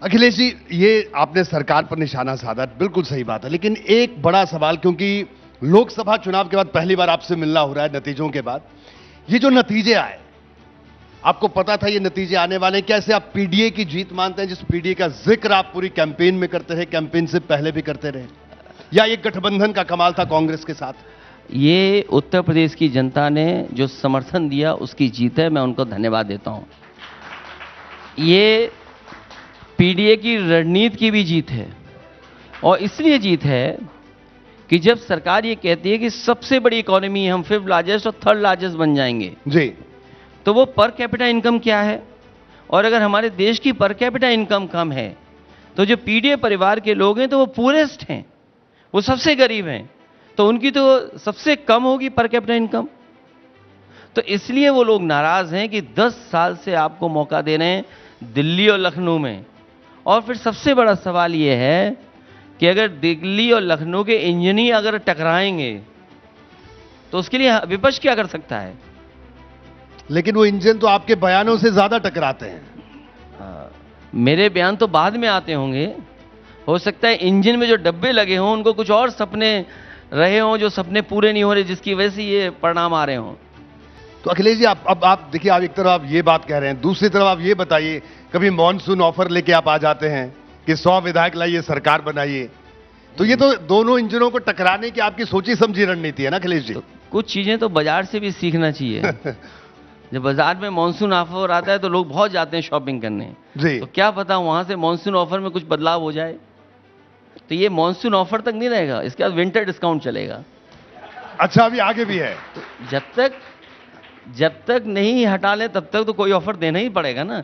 अखिलेश जी, ये आपने सरकार पर निशाना साधा, बिल्कुल सही बात है, लेकिन एक बड़ा सवाल, क्योंकि लोकसभा चुनाव के बाद पहली बार आपसे मिलना हो रहा है नतीजों के बाद, ये जो नतीजे आए, आपको पता था ये नतीजे आने वाले हैं? कैसे आप पीडीए की जीत मानते हैं, जिस पीडीए का जिक्र आप पूरी कैंपेन में करते रहे, कैंपेन से पहले भी करते रहे, या ये गठबंधन का कमाल था कांग्रेस के साथ? ये उत्तर प्रदेश की जनता ने जो समर्थन दिया उसकी जीत है, मैं उनको धन्यवाद देता हूं। ये पीडीए की रणनीति की भी जीत है, और इसलिए जीत है कि जब सरकार ये कहती है कि सबसे बड़ी इकोनॉमी हम 5th लार्जेस्ट और 3rd लार्जेस्ट बन जाएंगे, जी, तो वो पर कैपिटा इनकम क्या है? और अगर हमारे देश की पर कैपिटा इनकम कम है, तो जो पीडीए परिवार के लोग हैं तो वो पूरेस्ट हैं, वो सबसे गरीब हैं, तो उनकी तो सबसे कम होगी पर कैपिटा इनकम। तो इसलिए वो लोग नाराज हैं कि 10 साल से आपको मौका दे रहे हैं दिल्ली और लखनऊ में। और फिर सबसे बड़ा सवाल ये है कि अगर दिल्ली और लखनऊ के इंजन ही अगर टकराएंगे तो उसके लिए विपक्ष क्या कर सकता है? लेकिन वो इंजन तो आपके बयानों से ज्यादा टकराते हैं। मेरे बयान तो बाद में आते होंगे, हो सकता है इंजन में जो डब्बे लगे हों उनको कुछ और सपने रहे हों, जो सपने पूरे नहीं हो रहे, जिसकी वजह से ये परिणाम आ रहे हों। तो अखिलेश जी, आप देखिए, आप एक तरफ आप ये बात कह रहे हैं, दूसरी तरफ आप ये बताइए, कभी मॉनसून ऑफर लेके आप आ जाते हैं कि 100 विधायक लाइए, सरकार बनाइए, तो ये तो दोनों इंजनों को टकराने की आपकी सोची समझी रणनीति है ना अखिलेश जी? तो कुछ चीजें तो बाजार से भी सीखना चाहिए। जब बाजार में मॉनसून ऑफर आता है तो लोग बहुत जाते हैं शॉपिंग करने, जी, तो क्या पता वहां से मॉनसून ऑफर में कुछ बदलाव हो जाए। तो ये मॉनसून ऑफर तक नहीं रहेगा, इसके बाद विंटर डिस्काउंट चलेगा। अच्छा, अभी आगे भी है? तो जब तक नहीं हटा ले तब तक तो कोई ऑफर देना ही पड़ेगा ना।